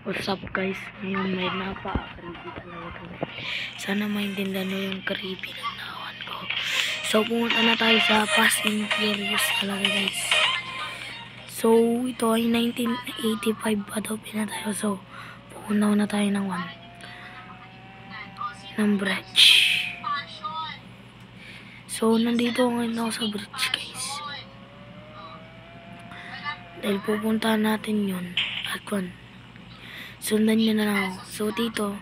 What's up guys? Ngayon may napaka-creepy talaga ito. Sana maintindihan nyo yung creepy ng nawan ko. So pumunta na tayo sa Fast and Furious talaga guys. So ito ay 1985 pa daw pinatayo. So pupunta na tayo ng bridge. So nandito ngayon ako sa bridge guys. Dahil pupuntahan natin yun. At sundan nyo na lang ako. So dito,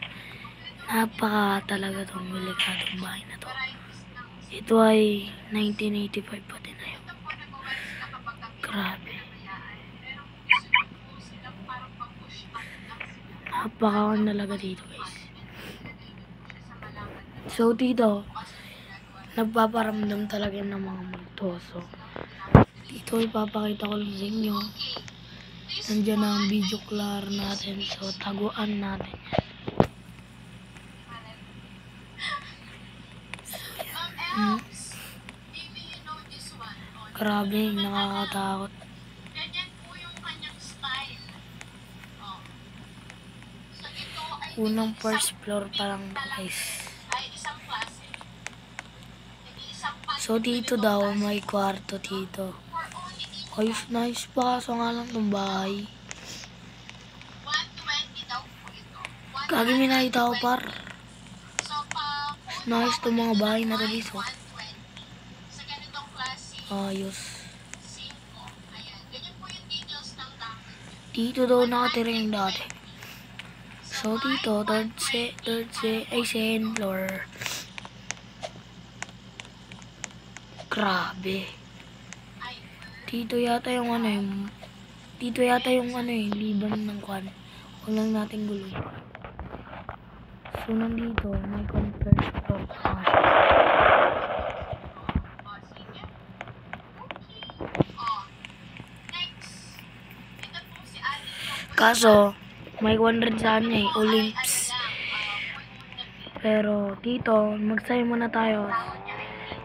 napaka talaga itong delikadong bahay na to. Ito ay 1985 pa din na yun. Grabe. Napaka talaga dito guys. So dito, nagpaparamdam talaga ng mga multo. So dito ipapakita ko lang sa inyo. Nandiyan na ang video clar natin. So taguan natin yan. Grabe, nakakatakot. Unang first floor pa lang guys. So dito daw may kwarto dito. Ayos na ayos pa, kaso nga lang ng bahay. Kagi may nakita ko par. Nice itong mga bahay na to dito. Ayos. Dito daw nakatira yung dati. So dito, second floor. Grabe. Dito yata yung liban ng kwan. Huwag lang natin guloy. So nandito, may first floor pa. Kaso, may 100 saan niya Olymps. Pero dito, magsayo muna tayo.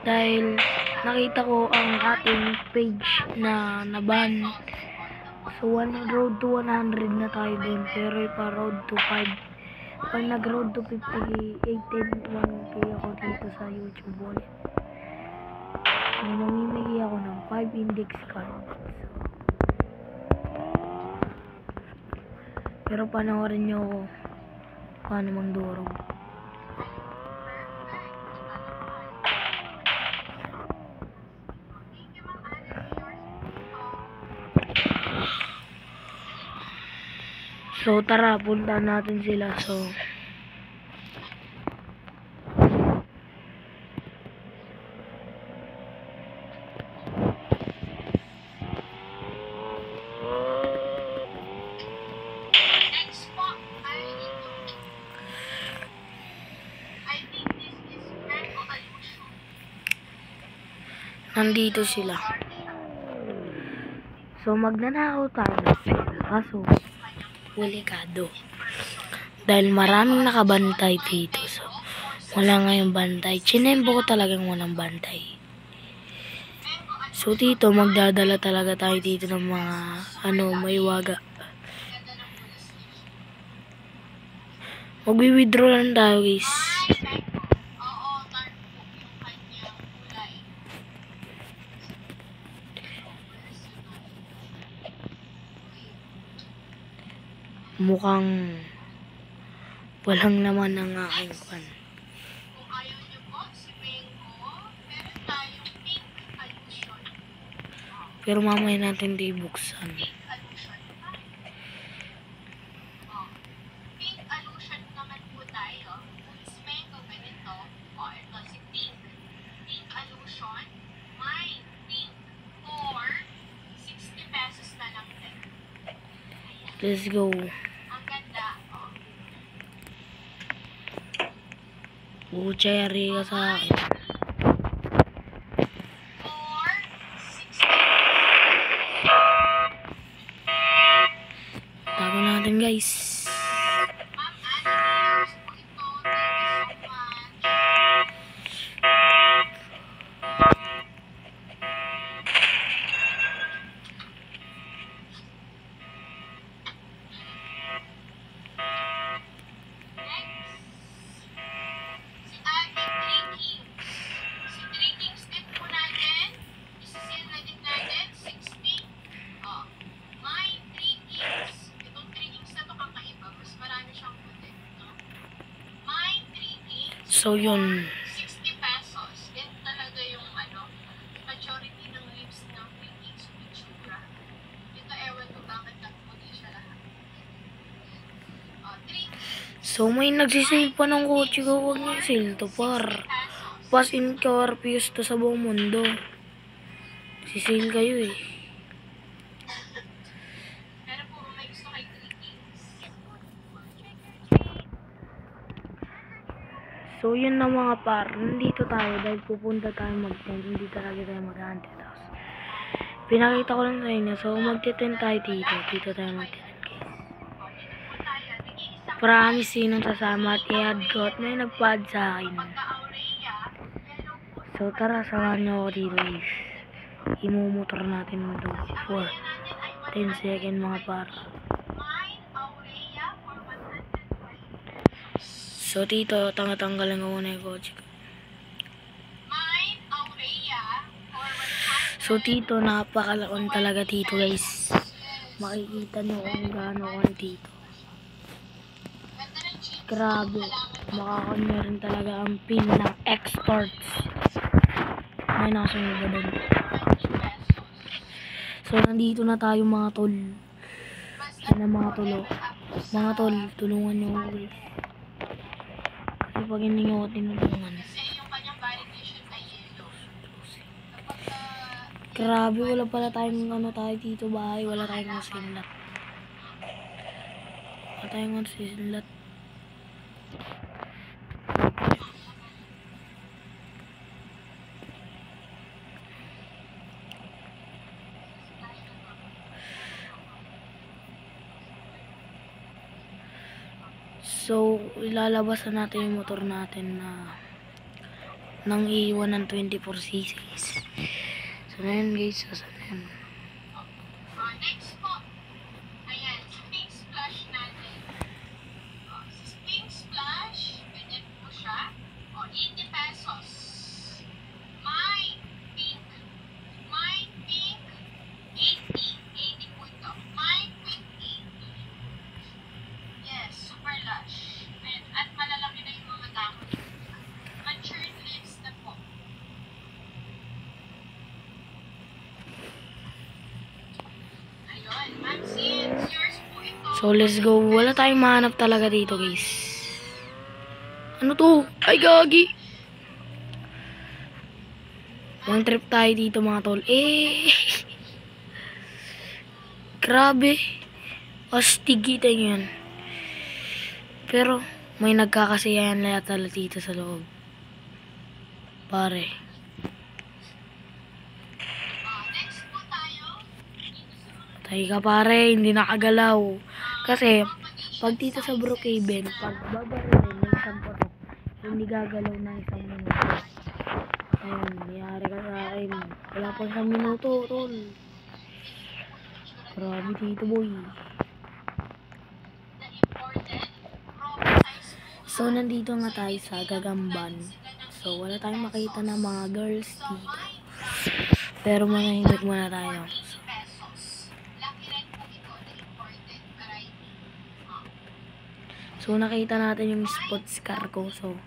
Dahil nakita ko ang ating page na naban. So, road to 100 na tayo dun. Pero pa road to 5. Pag nag-road to 50, 18,1K ako dito sa YouTube ulit. May mamimigay ako ng 5 index cards. Pero panoorin nyo ako paano magdurog. So tara, punta natin sila. So nandito sila. So magnanakaw tayo ng pera. Kaso delikado. Dahil maraming nakabantay dito. So wala ngayong bantay. Chinembo ko talagang walang bantay. So dito magdadala talaga tayo dito ng mga may waga. Magwi-withdraw lang tayo guys. Mukhang walang laman ng aking kwan. Pero mamaya natin di buksan. Let's go. Cherry ka sa akin. Tago natin guys. So yun. 60 pesos. Yan talaga yung majority ng lips ng Philippines Pitsura. Ito ewan ko bakit nagputi siya lahat. 3 So may nagsisale pa ng kotse ko. Huwag niya sale to par. Pas in Carpius to sa buong mundo. Sisale kayo eh. Pero puro may gusto kay 3 Kings. So yun na mga par. Nandito tayo dahil pupunta tayo mag-tent. Hindi talaga tayo mag-tent house. Pinakita ko lang sa inyo. So mag-tent tayo dito. Dito tayo mag-tent. Promise sinong sasama at i-add ko at may nagpa-add sa akin. So tara, samahan nyo ako dito guys. Imumotor natin ito for 10 second mga par. So dito, tanggalin ko muna yung kotse ko. So dito, napakalakon talaga dito guys. Makikita nyo kung gaano ako dito. Grabe, makakon nyo rin talaga ang pin ng exports. May nakasunod ba doon? So nandito na tayo mga tol. Yan ang mga tolo. Mga tol, tulungan nyo ako guys. Kasi pag hindi nyo ako tinulungan. Grabe, wala pala tayong tayo dito bahay. Wala tayong sinlat. Wala tayong sinlat. So, ilalabas na natin yung motor natin na nang iiwan ng 24cc. So, na yun guys. So, na yun. Next po, ayan, Spring Splash natin. Spring Splash, ganyan po siya. 80 pesos. My pink, 80 po ito. My pink 80. Yes, super lush. At malalaki na yung mga dahon. Matured lips na po. Ayun, ma'am, since yours po ito. So, let's go. Wala tayong mahanap talaga dito guys. Ano to? Ay, gagi! One trip tayo dito mga tol. Eh! Grabe. Astig kita yan. Pero, may nagkakasiyahan na yata dito sa loob. Pare. Next po tayo. Tayo ka pare, hindi nakagalaw. Kasi, pag dito sa Brookhaven, pag babarilin ng isang putok, hindi gagalaw na isang minuto. Ayun, nangyari ka sa akin. Wala pa isang minuto, tol. Grabe dito, boy. So, nandito nga tayo sa Gagamban. So, wala tayong makita ng mga girls dito. Pero manahimik muna tayo. So, nakita natin yung sports car ko. So,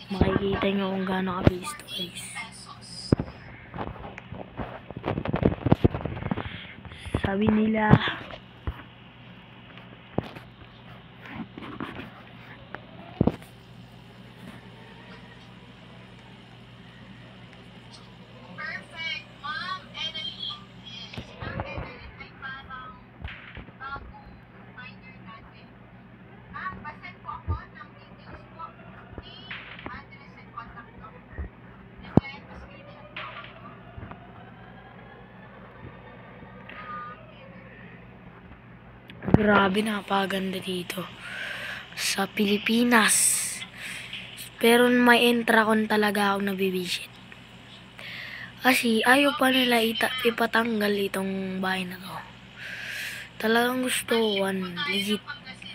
makikita nyo kung gaano kabilis to guys. Sabi nila, Perfect, Ma'am Edeline. Yes, Ma'am Edeline ay parang bagong finder natin. Pasend po ako ng details po. Name, address, and contact number. And then, pa-screenshot po ako. grabe, napaganda dito sa Pilipinas. Pero may entrakon talaga ako nabibisit. Kasi ayaw pa nila ipatanggal itong bahay na to. Talagang gusto legit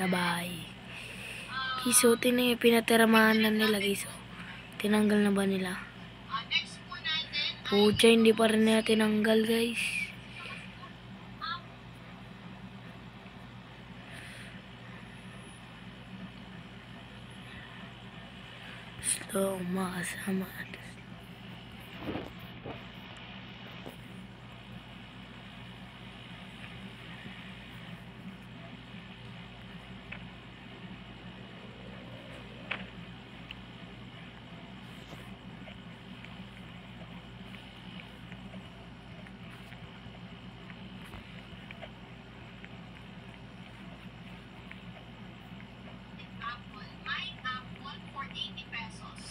na bahay. Kiso, pinatiramahan na nila kiso. Tinanggal na ba nila? Next po natin, Pucha, hindi pa rin nila tinanggal guys. Slow makasama at Apple. My apple for 80 pesos.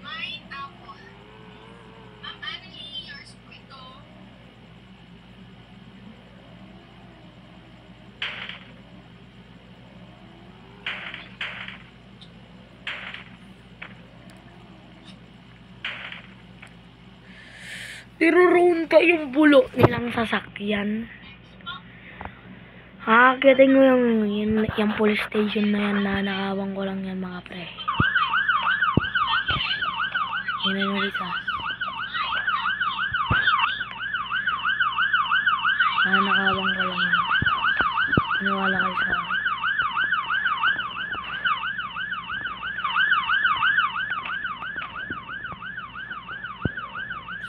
My apple. Ma'am Annalie, yours po ito. tiruroon ka yung bulo nilang sasakyan. Akitin ko yung police station na yan na nakawang ko lang yan mga pre. Yan ang isa. Nakawang ko lang yan. Paniwala kayo sa akin.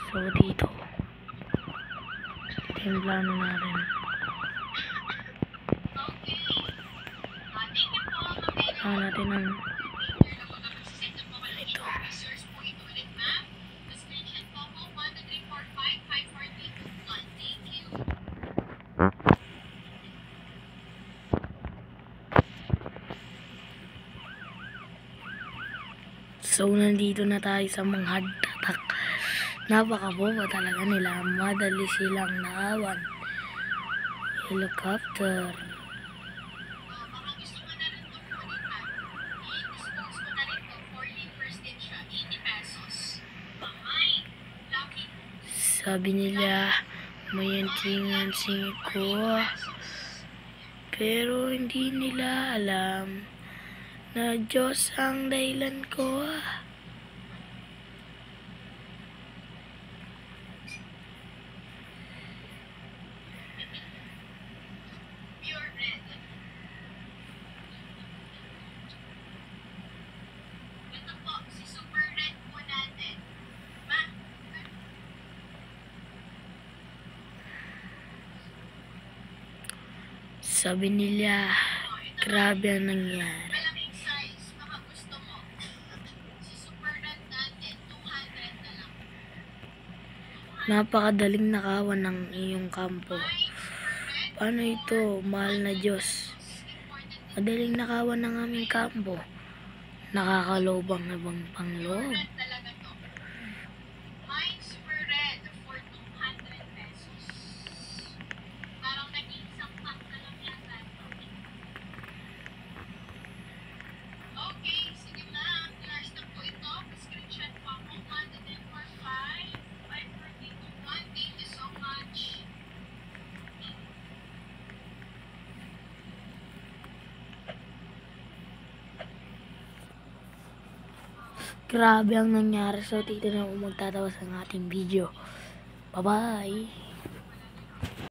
So dito. Ito yung plano natin. Saan natin ang ito. So nandito na tayo sa mga tatak. Napakaboba talaga nila. Madali silang naawan. Helicopter. Baka gusto mo na rin ito kunin ha. I-dispose ko na rin ito for first din siya. 80 pesos. Mamay, lucky Sabi nila, may anting-anting ko. Pero hindi nila alam na Diyos ang dahilan ko. pure red. Ito po, si super red po natin. Ma, Sabi nila, grabe ang nangyari. malaking size, baka gusto mo. Si super red natin, 200 na lang. Napakadaling nakawan ng iyong kampo. My super red, Paano ito, mahal na Diyos? important Madaling nakawan ng aming kampo. Nakakalobang na bang pangloob? red talaga to. My super red for 200 pesos. Parang naging isang pack na lang yata. Okay, sige na. Last na po ito. Screenshot po ako. 145, 542, thank you so much. Grabe ang nangyari. So, tito na magtatawas ang ating video. Bye-bye!